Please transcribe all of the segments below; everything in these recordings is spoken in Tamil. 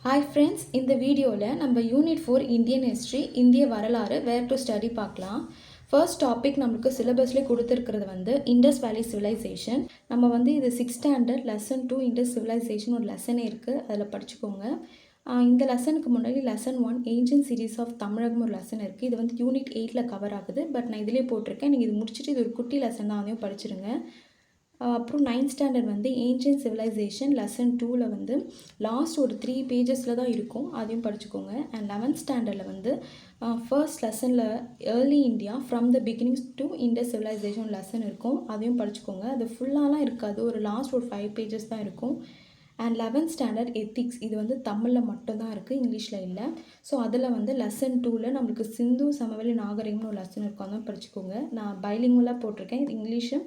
Hi friends, இந்த வீடியோவில் நம்ம யூனிட் 4 இந்தியன் ஹிஸ்ட்ரி இந்திய வரலாறு வேர் டு ஸ்டடி பார்க்கலாம். ஃபர்ஸ்ட் டாபிக் நம்மளுக்கு சிலபஸ்லேயே கொடுத்துருக்கிறது இண்டஸ் வேலி சிவிலைசேஷன். நம்ம இது 6th standard lesson 2 Indies civilisation ஒரு லெசனே இருக்குது, அதில் படிச்சுக்கோங்க. இந்த லெசனுக்கு முன்னாடி லெசன் 1 ஏன்ஷியன்ட் சீரீஸ் ஆஃப் தமிழகம் ஒரு லெசன் இருக்குது. இது யூனிட் 8ல் கவர் ஆகுது. பட் நான் இதிலே போட்டிருக்கேன், நீங்கள் இது முடிச்சுட்டு இது ஒரு குட்டி லெசன் தான், அதையும் படிச்சிருங்க. அப்புறம் 9th standard ancient civilization lesson 2ல் லாஸ்ட் ஒரு 3 பேஜஸில் தான் இருக்கும், அதையும் படிச்சுக்கோங்க. அண்ட் 11th ஸ்டாண்டர்டில் ஃபர்ஸ்ட் லெசனில் early India from the beginnings to Indus civilization lesson இருக்கும், அதையும் படிச்சுக்கோங்க. அது ஃபுல்லாலாம் இருக்காது, ஒரு லாஸ்ட் ஒரு 5 பேஜஸ் தான் இருக்கும். அண்ட் 11th ஸ்டாண்டர்ட் எத்திக்ஸ், இது தமிழில் மட்டும்தான் இருக்குது, இங்கிலீஷில் இல்லை. ஸோ அதில் லெசன் 2ல் நம்மளுக்கு சிந்து சமவெளி நாகரிகம்னு ஒரு லெசன் இருக்கும், அதான் படிச்சுக்கோங்க. நான் பைலிங்குவலாக போட்டிருக்கேன், English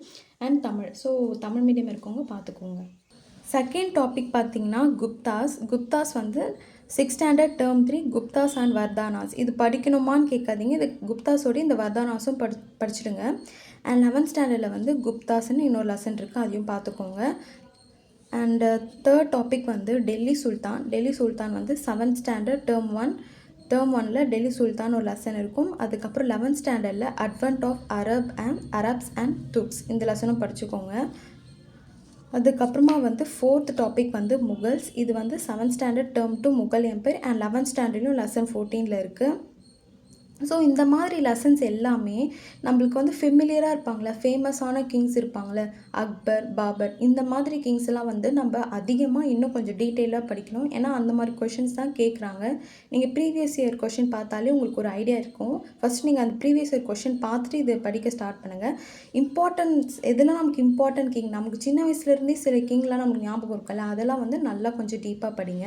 and Tamil. So Tamil medium இருக்கவங்க பார்த்துக்கோங்க. செகண்ட் டாபிக் பார்த்திங்கன்னா Guptas 6th standard term 3 Guptas and Vardhanas. இது படிக்கணுமான்னு கேட்காதீங்க, இது குப்தாஸோடு இந்த வர்தானாஸும் படிச்சிடுங்க. அண்ட் 11th ஸ்டாண்டர்டில் குப்தாஸ்ன்னு இன்னொரு லெசன் இருக்குது, அதையும் பார்த்துக்கோங்க. அண்ட் தேர்ட் டாபிக் டெல்லி சுல்தான் 7th ஸ்டாண்டர்ட் டேர்ம் 1ல் டெல்லி சுல்தான் ஒரு லெசன் இருக்கும். அதுக்கப்புறம் 11th ஸ்டாண்டர்டில் advent of Arabs and Turks, இந்த லெசனும் படிச்சுக்கோங்க. அதுக்கப்புறமா ஃபோர்த் டாபிக் முகல்ஸ். இது 7th standard term 2 Mughal empire and 11th ஸ்டாண்டர்ட்லையும் லெசன் 14ல் இருக்குது. ஸோ இந்த மாதிரி லெசன்ஸ் எல்லாமே நம்மளுக்கு ஃபெமிலியராக இருப்பாங்களே, ஃபேமஸான கிங்ஸ் இருப்பாங்களே, அக்பர், பாபர், இந்த மாதிரி கிங்ஸ் எல்லாம் நம்ம அதிகமாக இன்னும் கொஞ்சம் டீட்டெயிலாக படிக்கணும். ஏன்னா அந்த மாதிரி கொஷின்ஸ் தான் கேட்குறாங்க. நீங்கள் ப்ரீவியஸ் இயர் கொஷின் பார்த்தாலே உங்களுக்கு ஒரு ஐடியா இருக்கும். ஃபஸ்ட் நீங்கள் அந்த ப்ரீவியஸ் இயர் கொஷின் பார்த்துட்டு இதை படிக்க ஸ்டார்ட் பண்ணுங்கள். இம்பார்ட்டன்ஸ் எதெல்லாம் நமக்கு இம்பார்ட்டன்ட் கிங், நமக்கு சின்ன வயசுலேருந்தே சில கிங்லாம் நமக்கு ஞாபகம் இருக்குல்ல, அதெல்லாம் நல்லா கொஞ்சம் டீப்பாக படிங்க.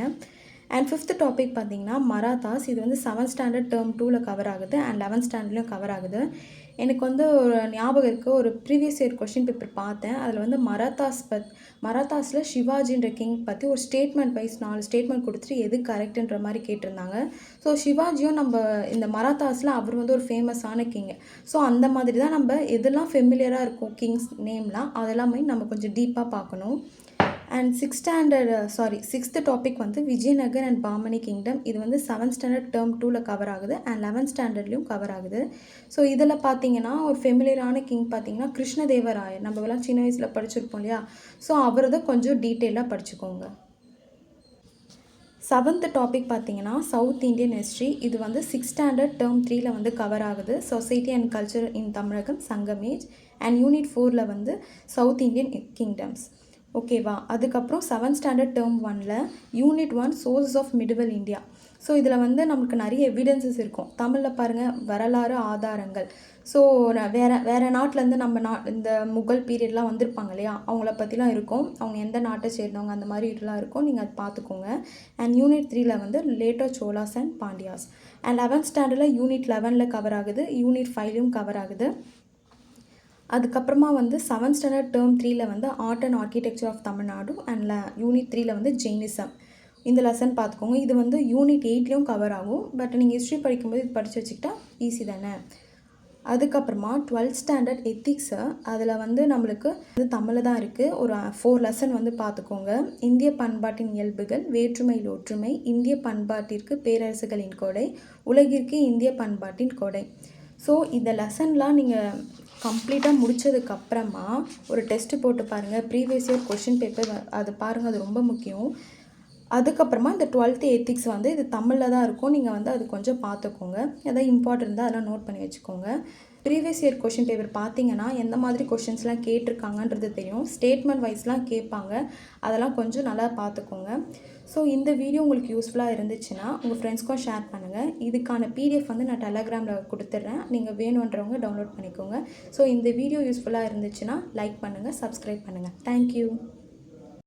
அண்ட் 5th டாபிக் பார்த்திங்கன்னா மராத்தாஸ். இது 7th ஸ்டாண்டர்ட் டேர்ம் 2ல் கவர் ஆகுது அண்ட் 11th ஸ்டாண்டர்ட்லையும் கவர் ஆகுது. எனக்கு ஒரு ஞாபகம் இருக்குது, ஒரு ப்ரீவியஸ் இயர் கொஷின் பேப்பர் பார்த்தேன். அதில் மராத்தாஸில் சிவாஜின்ற கிங் பற்றி ஒரு ஸ்டேட்மெண்ட் வைஸ் 4 ஸ்டேட்மெண்ட் கொடுத்துட்டு எது கரெக்டுன்ற மாதிரி கேட்டிருந்தாங்க. ஸோ சிவாஜியும் நம்ம இந்த மராத்தாஸில் அவர் ஒரு ஃபேமஸான கிங். ஸோ அந்த மாதிரி தான் நம்ம எதெல்லாம் ஃபெமிலியராக இருக்கும் கிங்ஸ் நேம்லாம், அதெல்லாமே நம்ம கொஞ்சம் டீப்பாக பார்க்கணும். And 6th topic Vijayanagar and Bahmani kingdom. இது 7th ஸ்டாண்டர்ட் டேர்ம் 2ல் கவர் ஆகுது அண்ட் 11th ஸ்டாண்டர்ட்லேயும் கவர் ஆகுது. ஸோ இதில் பார்த்தீங்கன்னா ஒரு ஃபெமிலியரான கிங் பார்த்தீங்கன்னா கிருஷ்ணதேவராயர், நம்மலாம் சின்ன வயசில் படிச்சிருப்போம் இல்லையா. ஸோ அவரது கொஞ்சம் டீட்டெயிலாக படிச்சுக்கோங்க. 7th டாபிக் பார்த்தீங்கன்னா சவுத் இந்தியன் ஹிஸ்ட்ரி. இது 6th ஸ்டாண்டர்ட் டேர்ம் 3ல் கவர் ஆகுது. Society and culture in Tamilagam Sangam age. And unit 4ல் சவுத் இந்தியன் கிங்டம்ஸ். ஓகேவா. அதுக்கப்புறம் 7th ஸ்டாண்டர்ட் டேர்ம் 1ல் unit 1 sources of medieval India. So இதில் நமக்கு நிறைய எவிடன்சஸ் இருக்கும். தமிழில் பாருங்கள், வரலாறு ஆதாரங்கள். ஸோ வேறு நாட்டிலேருந்து நம்ம இந்த முகல் பீரியட்லாம் வந்திருப்பாங்க இல்லையா, அவங்கள பற்றிலாம் இருக்கும், அவங்க எந்த நாட்டை சேர்ந்தவங்க, அந்த மாதிரி இதெல்லாம் இருக்கும், நீங்கள் அதை பார்த்துக்கோங்க. அண்ட் யூனிட் 3ல் later Cholas and Pandyas. And 11th ஸ்டாண்டர்டில் யூனிட் 11ல் கவர் ஆகுது, யூனிட் 5லையும் கவர் ஆகுது. அதுக்கப்புறமா 7th ஸ்டாண்டர்ட் டேர்ம் 3ல் art and architecture of Tamil Nadu and unit 3ல் ஜெயினிசம், இந்த லெசன் பார்த்துக்கோங்க. இது யூனிட் 8லையும் கவர் ஆகும். பட் நீங்கள் ஹிஸ்ட்ரி படிக்கும்போது இது படித்து வச்சுக்கிட்டா ஈஸி தானே. அதுக்கப்புறமா 12th ஸ்டாண்டர்ட் எத்திக்ஸு, அதில் நம்மளுக்கு தமிழில் தான் இருக்குது. ஒரு 4 லெசன் பார்த்துக்கோங்க. இந்திய பண்பாட்டின் இயல்புகள், வேற்றுமையில் ஒற்றுமை, இந்திய பண்பாட்டிற்கு பேரரசுகளின் கொடை, உலகிற்கு இந்திய பண்பாட்டின் கொடை. ஸோ இந்த லெசன்லாம் நீங்கள் கம்ப்ளீட்டாக முடித்ததுக்கப்புறமா ஒரு டெஸ்ட்டு போட்டு பாருங்கள், ப்ரீவியஸ் இயர் கொஷின் பேப்பர் அது பாருங்கள், அது ரொம்ப முக்கியம். அதுக்கப்புறமா இந்த 12th எத்திக்ஸ் இது தமிழில் தான் இருக்கும், நீங்கள் அது கொஞ்சம் பார்த்துக்கோங்க. எதாவது இம்பார்ட்டன்ட் தான் அதெல்லாம் நோட் பண்ணி வச்சுக்கோங்க. ப்ரீவியஸ் இயர் கொஷின் பேப்பர் பார்த்தீங்கன்னா எந்த மாதிரி கொஷின்ஸ்லாம் கேட்டிருக்காங்கன்றது தெரியும். ஸ்டேட்மெண்ட் வைஸ்லாம் கேட்பாங்க, அதெல்லாம் கொஞ்சம் நல்லா பார்த்துக்கோங்க. ஸோ இந்த வீடியோ உங்களுக்கு யூஸ்ஃபுல்லாக இருந்துச்சுன்னா உங்கள் ஃப்ரெண்ட்ஸ்க்கும் ஷேர் பண்ணுங்கள். இதுக்கான PDF நான் டெலகிராமில் கொடுத்துட்றேன், நீங்கள் வேணுன்றவங்க டவுன்லோட் பண்ணிக்கோங்க. ஸோ இந்த வீடியோ யூஸ்ஃபுல்லாக இருந்துச்சுன்னா லைக் பண்ணுங்கள், சப்ஸ்கிரைப் பண்ணுங்கள். தேங்க்யூ.